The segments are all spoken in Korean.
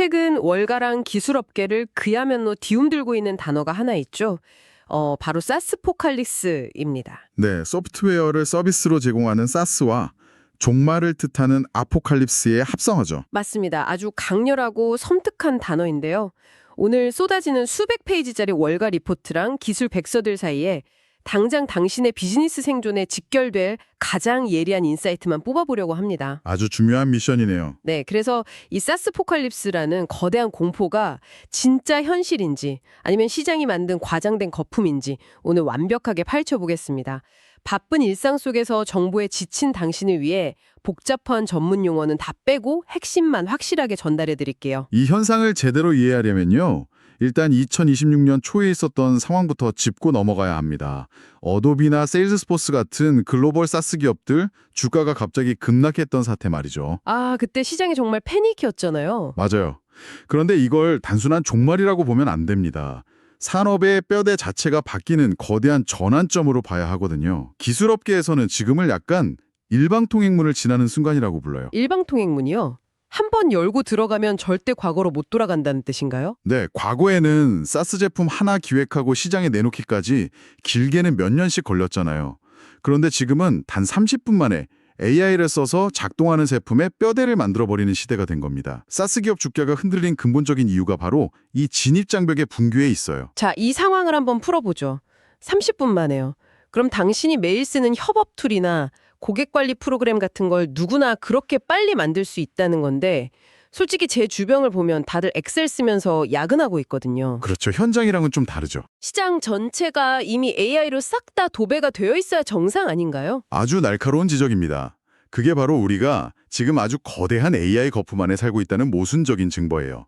최근 월가랑 기술업계를 그야말로 뒤흔들고 있는 단어가 하나 있죠. 바로 사스포칼립스입니다. 네, 소프트웨어를 서비스로 제공하는 사스와 종말을 뜻하는 아포칼립스의 합성어죠. 맞습니다. 아주 강렬하고 섬뜩한 단어인데요. 오늘 쏟아지는 수백 페이지짜리 월가 리포트랑 기술 백서들 사이에 당장 당신의 비즈니스 생존에 직결될 가장 예리한 인사이트만 뽑아보려고 합니다. 아주 중요한 미션이네요. 네, 그래서 이 사스포칼립스라는 거대한 공포가 진짜 현실인지 아니면 시장이 만든 과장된 거품인지 오늘 완벽하게 파헤쳐보겠습니다. 바쁜 일상 속에서 정보에 지친 당신을 위해 복잡한 전문 용어는 다 빼고 핵심만 확실하게 전달해 드릴게요. 이 현상을 제대로 이해하려면요. 일단 2026년 초에 있었던 상황부터 짚고 넘어가야 합니다. 어도비나 세일즈포스 같은 글로벌 사스 기업들 주가가 갑자기 급락했던 사태 말이죠. 그때 시장이 정말 패닉이었잖아요. 맞아요. 그런데 이걸 단순한 종말이라고 보면 안 됩니다. 산업의 뼈대 자체가 바뀌는 거대한 전환점으로 봐야 하거든요. 기술업계에서는 지금을 약간 일방통행문을 지나는 순간이라고 불러요. 일방통행문이요? 한 번 열고 들어가면 절대 과거로 못 돌아간다는 뜻인가요? 네, 과거에는 사스 제품 하나 기획하고 시장에 내놓기까지 길게는 몇 년씩 걸렸잖아요. 그런데 지금은 단 30분 만에 AI를 써서 작동하는 제품의 뼈대를 만들어버리는 시대가 된 겁니다. 사스 기업 주가가 흔들린 근본적인 이유가 바로 이 진입장벽의 붕괴에 있어요. 자, 이 상황을 한번 풀어보죠. 30분 만에요. 그럼 당신이 매일 쓰는 협업 툴이나 고객 관리 프로그램 같은 걸 누구나 그렇게 빨리 만들 수 있다는 건데 솔직히 제 주변을 보면 다들 엑셀 쓰면서 야근하고 있거든요. 그렇죠. 현장이랑은 좀 다르죠. 시장 전체가 이미 AI로 싹 다 도배가 되어 있어야 정상 아닌가요? 아주 날카로운 지적입니다. 그게 바로 우리가 지금 아주 거대한 AI 거품 안에 살고 있다는 모순적인 증거예요.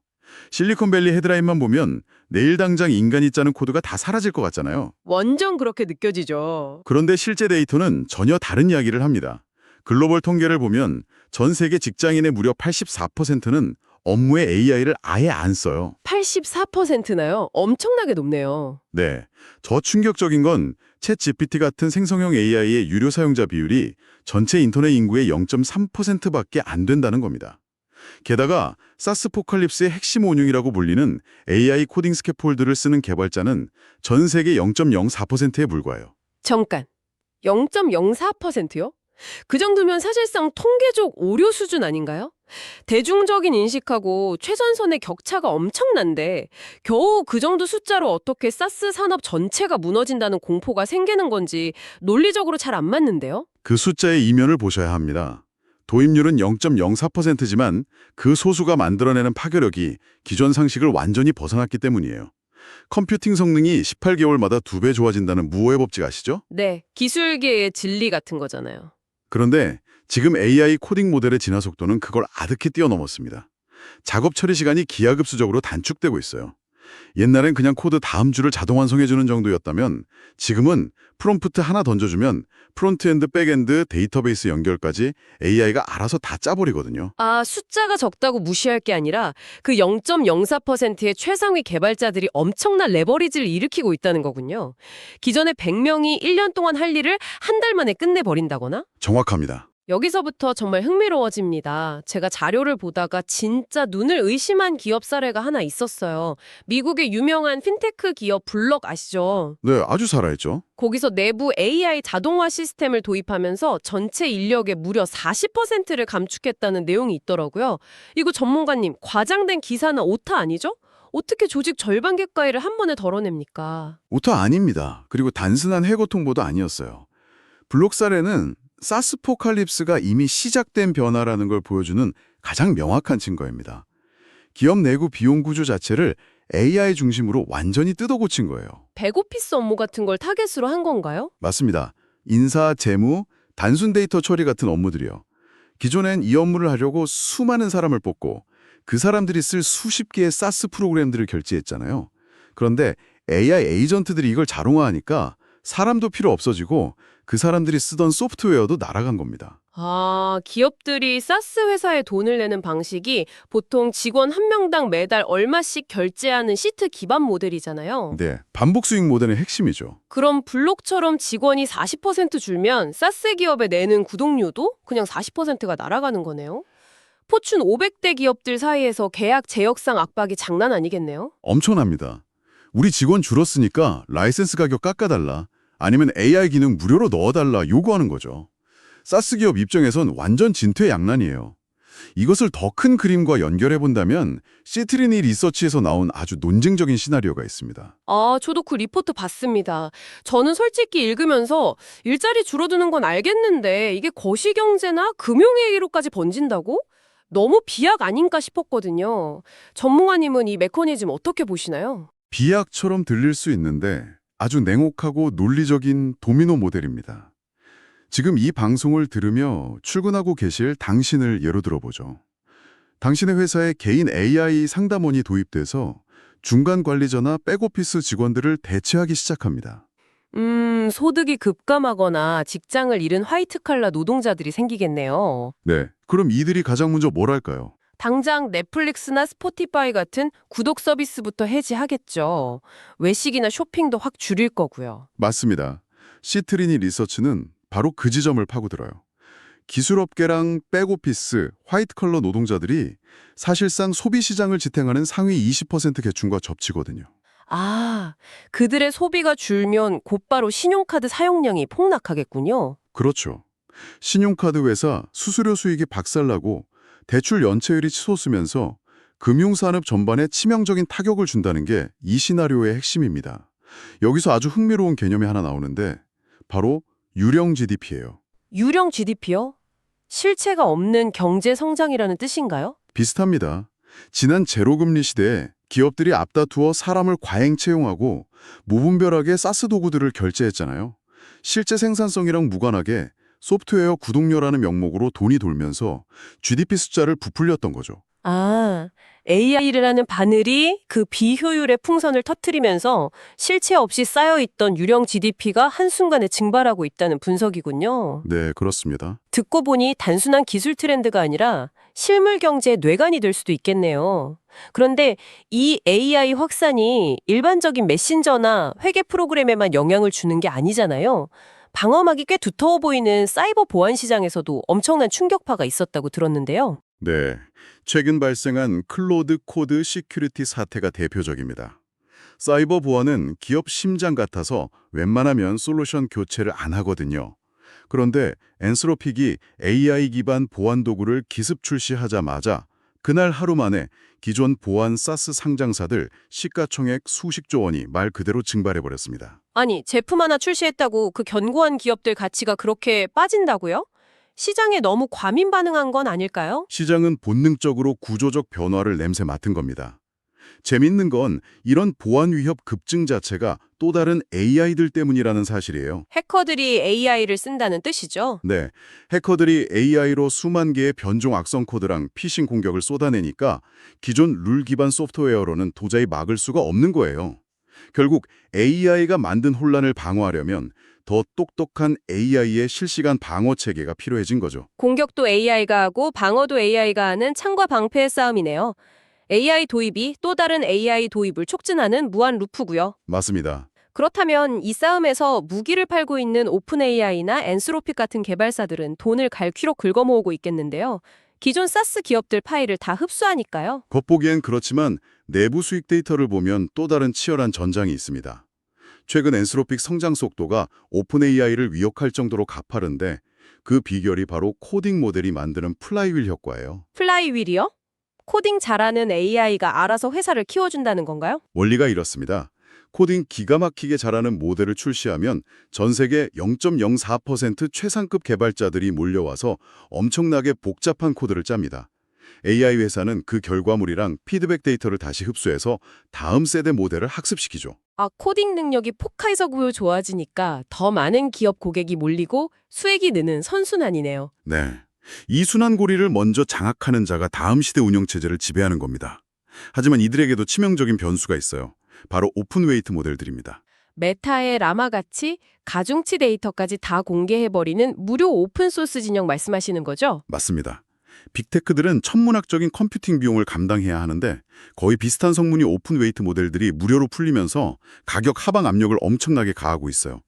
실리콘밸리 헤드라인만 보면 내일 당장 인간이 짜는 코드가 다 사라질 것 같잖아요. 완전 그렇게 느껴지죠. 그런데 실제 데이터는 전혀 다른 이야기를 합니다. 글로벌 통계를 보면 전 세계 직장인의 무려 84%는 업무에 AI를 아예 안 써요. 84%나요? 엄청나게 높네요. 네, 더 충격적인 건 챗 GPT 같은 생성형 AI의 유료 사용자 비율이 전체 인터넷 인구의 0.3%밖에 안 된다는 겁니다. 게다가 사스포칼립스의 핵심 원흉이라고 불리는 AI 코딩 스캐폴드를 쓰는 개발자는 전 세계 0.04%에 불과해요. 잠깐. 0.04%요? 그 정도면 사실상 통계적 오류 수준 아닌가요? 대중적인 인식하고 최전선의 격차가 엄청난데 겨우 그 정도 숫자로 어떻게 사스 산업 전체가 무너진다는 공포가 생기는 건지 논리적으로 잘 안 맞는데요? 그 숫자의 이면을 보셔야 합니다. 도입률은 0.04%지만 그 소수가 만들어내는 파괴력이 기존 상식을 완전히 벗어났기 때문이에요. 컴퓨팅 성능이 18개월마다 2배 좋아진다는 무오의 법칙 아시죠? 네, 기술계의 진리 같은 거잖아요. 그런데 지금 AI 코딩 모델의 진화 속도는 그걸 아득히 뛰어넘었습니다. 작업 처리 시간이 기하급수적으로 단축되고 있어요. 옛날엔 그냥 코드 다음 줄을 자동 완성해주는 정도였다면 지금은 프롬프트 하나 던져주면 프론트엔드, 백엔드, 데이터베이스 연결까지 AI가 알아서 다 짜버리거든요. 숫자가 적다고 무시할 게 아니라 그 0.04%의 최상위 개발자들이 엄청난 레버리지를 일으키고 있다는 거군요. 기존에 100명이 1년 동안 할 일을 한 달 만에 끝내버린다거나? 정확합니다. 여기서부터 정말 흥미로워집니다. 제가 자료를 보다가 진짜 눈을 의심한 기업 사례가 하나 있었어요. 미국의 유명한 핀테크 기업 블럭 아시죠? 네, 아주 살아있죠. 거기서 내부 AI 자동화 시스템을 도입하면서 전체 인력의 무려 40%를 감축했다는 내용이 있더라고요. 이거 전문가님, 과장된 기사나 오타 아니죠? 어떻게 조직 절반 객가이를 한 번에 덜어냅니까? 오타 아닙니다. 그리고 단순한 해고통보도 아니었어요. 블록 사례는 사스포칼립스가 이미 시작된 변화라는 걸 보여주는 가장 명확한 증거입니다. 기업 내부 비용 구조 자체를 AI 중심으로 완전히 뜯어고친 거예요. 백오피스 업무 같은 걸 타겟으로 한 건가요? 맞습니다. 인사, 재무, 단순 데이터 처리 같은 업무들이요. 기존엔 이 업무를 하려고 수많은 사람을 뽑고 그 사람들이 쓸 수십 개의 사스 프로그램들을 결제했잖아요. 그런데 AI 에이전트들이 이걸 자동화하니까 사람도 필요 없어지고 그 사람들이 쓰던 소프트웨어도 날아간 겁니다. 기업들이 사스 회사에 돈을 내는 방식이 보통 직원 한 명당 매달 얼마씩 결제하는 시트 기반 모델이잖아요. 네, 반복 수익 모델의 핵심이죠. 그럼 블록처럼 직원이 40% 줄면 사스 기업에 내는 구독료도 그냥 40%가 날아가는 거네요. 포춘 500대 기업들 사이에서 계약 제역상 압박이 장난 아니겠네요? 엄청납니다. 우리 직원 줄었으니까 라이센스 가격 깎아달라. 아니면 AI 기능 무료로 넣어달라 요구하는 거죠. 사스 기업 입장에선 완전 진퇴양난이에요. 이것을 더 큰 그림과 연결해본다면 시트리니 리서치에서 나온 아주 논증적인 시나리오가 있습니다. 아, 저도 그 리포트 봤습니다. 저는 솔직히 읽으면서 일자리 줄어드는 건 알겠는데 이게 거시경제나 금융위기로까지 번진다고? 너무 비약 아닌가 싶었거든요. 전문가님은 이 메커니즘 어떻게 보시나요? 비약처럼 들릴 수 있는데 아주 냉혹하고 논리적인 도미노 모델입니다. 지금 이 방송을 들으며 출근하고 계실 당신을 예로 들어보죠. 당신의 회사에 개인 AI 상담원이 도입돼서 중간 관리자나 백오피스 직원들을 대체하기 시작합니다. 소득이 급감하거나 직장을 잃은 화이트칼라 노동자들이 생기겠네요. 네, 그럼 이들이 가장 먼저 뭘 할까요? 당장 넷플릭스나 스포티파이 같은 구독 서비스부터 해지하겠죠. 외식이나 쇼핑도 확 줄일 거고요. 맞습니다. 시트리니 리서치는 바로 그 지점을 파고들어요. 기술업계랑 백오피스, 화이트컬러 노동자들이 사실상 소비시장을 지탱하는 상위 20% 계층과 접치거든요. 아, 그들의 소비가 줄면 곧바로 신용카드 사용량이 폭락하겠군요. 그렇죠. 신용카드 회사 수수료 수익이 박살나고 대출 연체율이 치솟으면서 금융산업 전반에 치명적인 타격을 준다는 게 이 시나리오의 핵심입니다. 여기서 아주 흥미로운 개념이 하나 나오는데 바로 유령 GDP예요. 유령 GDP요? 실체가 없는 경제 성장이라는 뜻인가요? 비슷합니다. 지난 제로금리 시대에 기업들이 앞다투어 사람을 과잉 채용하고 무분별하게 사스 도구들을 결제했잖아요. 실제 생산성이랑 무관하게 소프트웨어 구독료라는 명목으로 돈이 돌면서 GDP 숫자를 부풀렸던 거죠. 아, AI를 하는 바늘이 그 비효율의 풍선을 터뜨리면서 실체 없이 쌓여있던 유령 GDP가 한순간에 증발하고 있다는 분석이군요. 네, 그렇습니다. 듣고 보니 단순한 기술 트렌드가 아니라 실물 경제의 뇌관이 될 수도 있겠네요. 그런데 이 AI 확산이 일반적인 메신저나 회계 프로그램에만 영향을 주는 게 아니잖아요. 방어막이 꽤 두터워 보이는 사이버 보안 시장에서도 엄청난 충격파가 있었다고 들었는데요. 네, 최근 발생한 클로드 코드 시큐리티 사태가 대표적입니다. 사이버 보안은 기업 심장 같아서 웬만하면 솔루션 교체를 안 하거든요. 그런데 엔스로픽이 AI 기반 보안 도구를 기습 출시하자마자 그날 하루 만에 기존 보안 사스 상장사들 시가총액 수십조 원이 말 그대로 증발해버렸습니다. 아니, 제품 하나 출시했다고 그 견고한 기업들 가치가 그렇게 빠진다고요? 시장에 너무 과민 반응한 건 아닐까요? 시장은 본능적으로 구조적 변화를 냄새 맡은 겁니다. 재밌는 건 이런 보안 위협 급증 자체가 또 다른 AI들 때문이라는 사실이에요. 해커들이 AI를 쓴다는 뜻이죠. 네, 해커들이 AI로 수만 개의 변종 악성 코드랑 피싱 공격을 쏟아내니까 기존 룰 기반 소프트웨어로는 도저히 막을 수가 없는 거예요. 결국 AI가 만든 혼란을 방어하려면 더 똑똑한 AI의 실시간 방어 체계가 필요해진 거죠. 공격도 AI가 하고 방어도 AI가 하는 창과 방패의 싸움이네요. AI 도입이 또 다른 AI 도입을 촉진하는 무한 루프고요. 맞습니다. 그렇다면 이 싸움에서 무기를 팔고 있는 오픈 AI나 엔스로픽 같은 개발사들은 돈을 갈퀴로 긁어모으고 있겠는데요. 기존 사스 기업들 파일을 다 흡수하니까요. 겉보기엔 그렇지만 내부 수익 데이터를 보면 또 다른 치열한 전장이 있습니다. 최근 엔스로픽 성장 속도가 오픈 AI를 위협할 정도로 가파른데 그 비결이 바로 코딩 모델이 만드는 플라이휠 효과예요. 플라이휠이요? 코딩 잘하는 AI가 알아서 회사를 키워준다는 건가요? 원리가 이렇습니다. 코딩 기가 막히게 잘하는 모델을 출시하면 전 세계 0.04% 최상급 개발자들이 몰려와서 엄청나게 복잡한 코드를 짭니다. AI 회사는 그 결과물이랑 피드백 데이터를 다시 흡수해서 다음 세대 모델을 학습시키죠. 아, 코딩 능력이 폭발적으로 좋아지니까 더 많은 기업 고객이 몰리고 수익이 느는 선순환이네요. 네. 이 순환고리를 먼저 장악하는 자가 다음 시대 운영체제를 지배하는 겁니다. 하지만 이들에게도 치명적인 변수가 있어요. 바로 오픈웨이트 모델들입니다. 메타의 라마같이 가중치 데이터까지 다 공개해버리는 무료 오픈소스 진영 말씀하시는 거죠? 맞습니다. 빅테크들은 천문학적인 컴퓨팅 비용을 감당해야 하는데 거의 비슷한 성분이 오픈웨이트 모델들이 무료로 풀리면서 가격 하방 압력을 엄청나게 가하고 있어요.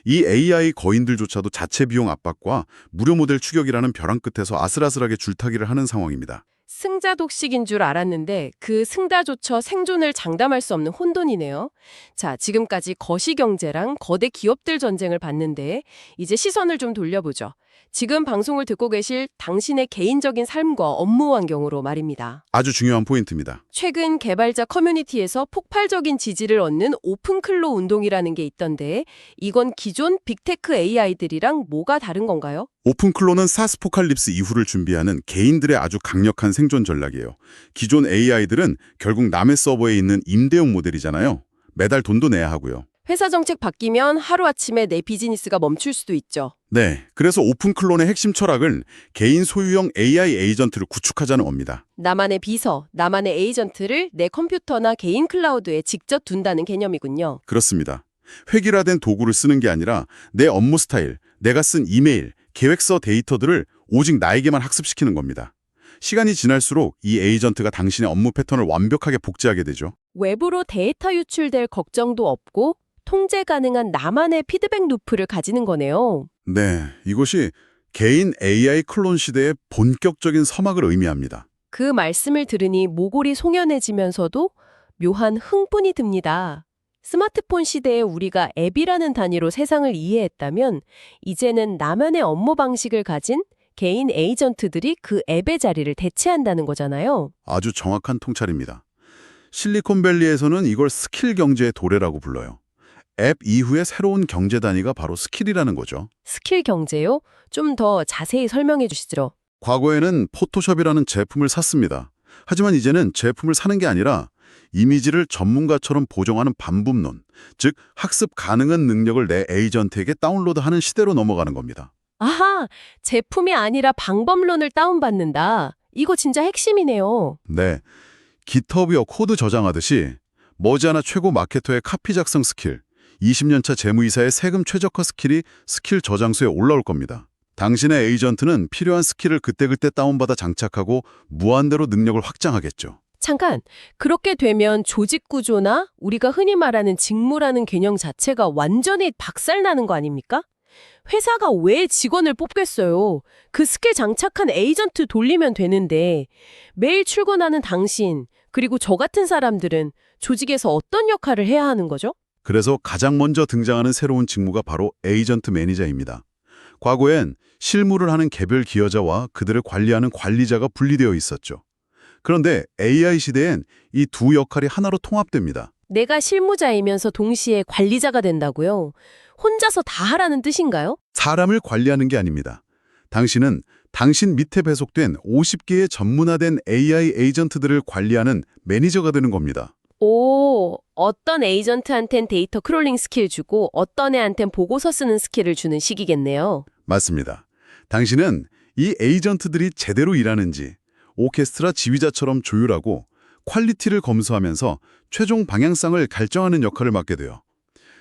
이 AI 거인들조차도 자체 비용 압박과 무료 모델 추격이라는 벼랑 끝에서 아슬아슬하게 줄타기를 하는 상황입니다. 승자 독식인 줄 알았는데 그 승자조차 생존을 장담할 수 없는 혼돈이네요. 자, 지금까지 거시경제랑 거대 기업들 전쟁을 봤는데 이제 시선을 좀 돌려보죠. 지금 방송을 듣고 계실 당신의 개인적인 삶과 업무 환경으로 말입니다. 아주 중요한 포인트입니다. 최근 개발자 커뮤니티에서 폭발적인 지지를 얻는 오픈클로 운동이라는 게 있던데 이건 기존 빅테크 AI들이랑 뭐가 다른 건가요? 오픈클로는 사스포칼립스 이후를 준비하는 개인들의 아주 강력한 생존 전략이에요. 기존 AI들은 결국 남의 서버에 있는 임대용 모델이잖아요. 매달 돈도 내야 하고요. 회사 정책 바뀌면 하루아침에 내 비즈니스가 멈출 수도 있죠. 네, 그래서 오픈클론의 핵심 철학은 개인 소유형 AI 에이전트를 구축하자는 겁니다. 나만의 비서, 나만의 에이전트를 내 컴퓨터나 개인 클라우드에 직접 둔다는 개념이군요. 그렇습니다. 획일화된 도구를 쓰는 게 아니라 내 업무 스타일, 내가 쓴 이메일, 계획서 데이터들을 오직 나에게만 학습시키는 겁니다. 시간이 지날수록 이 에이전트가 당신의 업무 패턴을 완벽하게 복제하게 되죠. 외부로 데이터 유출될 걱정도 없고 통제 가능한 나만의 피드백 루프를 가지는 거네요. 네, 이것이 개인 AI 클론 시대의 본격적인 서막을 의미합니다. 그 말씀을 들으니 모골이 송연해지면서도 묘한 흥분이 듭니다. 스마트폰 시대에 우리가 앱이라는 단위로 세상을 이해했다면 이제는 나만의 업무 방식을 가진 개인 에이전트들이 그 앱의 자리를 대체한다는 거잖아요. 아주 정확한 통찰입니다. 실리콘밸리에서는 이걸 스킬 경제의 도래라고 불러요. 앱 이후의 새로운 경제 단위가 바로 스킬이라는 거죠. 스킬 경제요? 좀 더 자세히 설명해 주시죠. 과거에는 포토샵이라는 제품을 샀습니다. 하지만 이제는 제품을 사는 게 아니라 이미지를 전문가처럼 보정하는 반품론, 즉 학습 가능한 능력을 내 에이전트에게 다운로드하는 시대로 넘어가는 겁니다. 아하, 제품이 아니라 방법론을 다운받는다. 이거 진짜 핵심이네요. 네, 깃허브여 코드 저장하듯이 머지않아 최고 마케터의 카피 작성 스킬, 20년차 재무이사의 세금 최적화 스킬이 스킬 저장소에 올라올 겁니다. 당신의 에이전트는 필요한 스킬을 그때그때 다운받아 장착하고 무한대로 능력을 확장하겠죠. 잠깐, 그렇게 되면 조직 구조나 우리가 흔히 말하는 직무라는 개념 자체가 완전히 박살나는 거 아닙니까? 회사가 왜 직원을 뽑겠어요? 그 스킬 장착한 에이전트 돌리면 되는데 매일 출근하는 당신, 그리고 저 같은 사람들은 조직에서 어떤 역할을 해야 하는 거죠? 그래서 가장 먼저 등장하는 새로운 직무가 바로 에이전트 매니저입니다. 과거엔 실무를 하는 개별 기여자와 그들을 관리하는 관리자가 분리되어 있었죠. 그런데 AI 시대엔 이 두 역할이 하나로 통합됩니다. 내가 실무자이면서 동시에 관리자가 된다고요? 혼자서 다 하라는 뜻인가요? 사람을 관리하는 게 아닙니다. 당신은 당신 밑에 배속된 50개의 전문화된 AI 에이전트들을 관리하는 매니저가 되는 겁니다. 오, 어떤 에이전트한텐 데이터 크롤링 스킬 주고 어떤 애한텐 보고서 쓰는 스킬을 주는 식이겠네요. 맞습니다. 당신은 이 에이전트들이 제대로 일하는지 오케스트라 지휘자처럼 조율하고 퀄리티를 검수하면서 최종 방향성을 결정하는 역할을 맡게 돼요.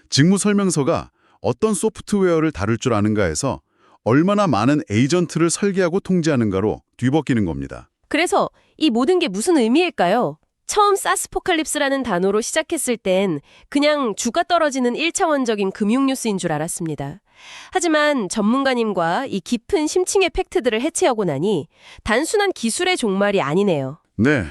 직무 설명서가 어떤 소프트웨어를 다룰 줄 아는가에서 얼마나 많은 에이전트를 설계하고 통제하는가로 뒤바뀌는 겁니다. 그래서 이 모든 게 무슨 의미일까요? 처음 사스포칼립스라는 단어로 시작했을 땐 그냥 주가 떨어지는 1차원적인 금융 뉴스인 줄 알았습니다. 하지만 전문가님과 이 깊은 심층의 팩트들을 해체하고 나니 단순한 기술의 종말이 아니네요. 네,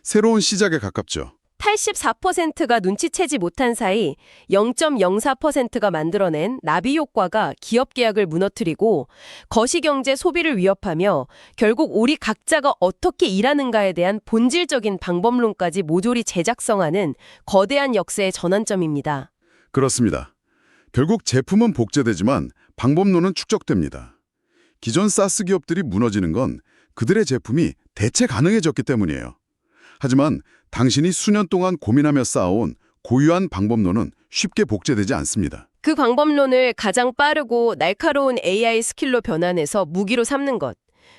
새로운 시작에 가깝죠. 84%가 눈치채지 못한 사이 0.04%가 만들어낸 나비 효과가 기업 계약을 무너뜨리고 거시경제 소비를 위협하며 결국 우리 각자가 어떻게 일하는가에 대한 본질적인 방법론까지 모조리 재작성하는 거대한 역사의 전환점입니다. 그렇습니다. 결국 제품은 복제되지만 방법론은 축적됩니다. 기존 사스 기업들이 무너지는 건 그들의 제품이 대체 가능해졌기 때문이에요. 하지만 당신이 수년 동안 고민하며 쌓아온 고유한 방법론은 쉽게 복제되지 않습니다. 그 방법론을 가장 빠르고 날카로운 AI 스킬로 변환해서 무기로 삼는 것.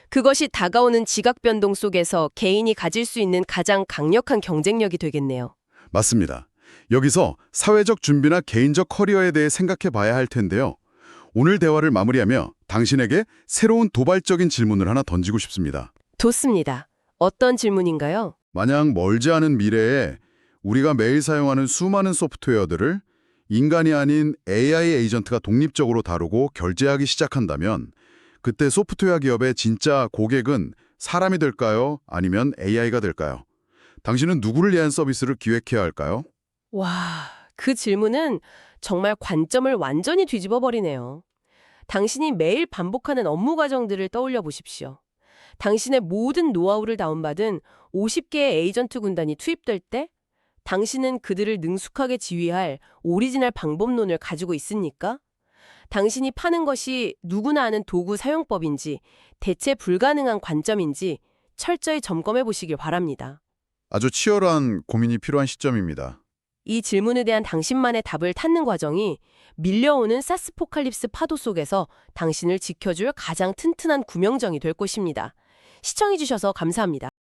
그것이 다가오는 지각 변동 속에서 개인이 가질 수 있는 가장 강력한 경쟁력이 되겠네요. 맞습니다. 여기서 사회적 준비나 개인적 커리어에 대해 생각해 봐야 할 텐데요. 오늘 대화를 마무리하며 당신에게 새로운 도발적인 질문을 하나 던지고 싶습니다. 좋습니다. 어떤 질문인가요? 만약 멀지 않은 미래에 우리가 매일 사용하는 수많은 소프트웨어들을 인간이 아닌 AI 에이전트가 독립적으로 다루고 결제하기 시작한다면 그때 소프트웨어 기업의 진짜 고객은 사람이 될까요? 아니면 AI가 될까요? 당신은 누구를 위한 서비스를 기획해야 할까요? 와, 그 질문은 정말 관점을 완전히 뒤집어 버리네요. 당신이 매일 반복하는 업무 과정들을 떠올려 보십시오. 당신의 모든 노하우를 다운받은 50개의 에이전트 군단이 투입될 때 당신은 그들을 능숙하게 지휘할 오리지널 방법론을 가지고 있습니까? 당신이 파는 것이 누구나 아는 도구 사용법인지 대체 불가능한 관점인지 철저히 점검해 보시길 바랍니다. 아주 치열한 고민이 필요한 시점입니다. 이 질문에 대한 당신만의 답을 찾는 과정이 밀려오는 사스포칼립스 파도 속에서 당신을 지켜줄 가장 튼튼한 구명정이 될 것입니다. 시청해주셔서 감사합니다.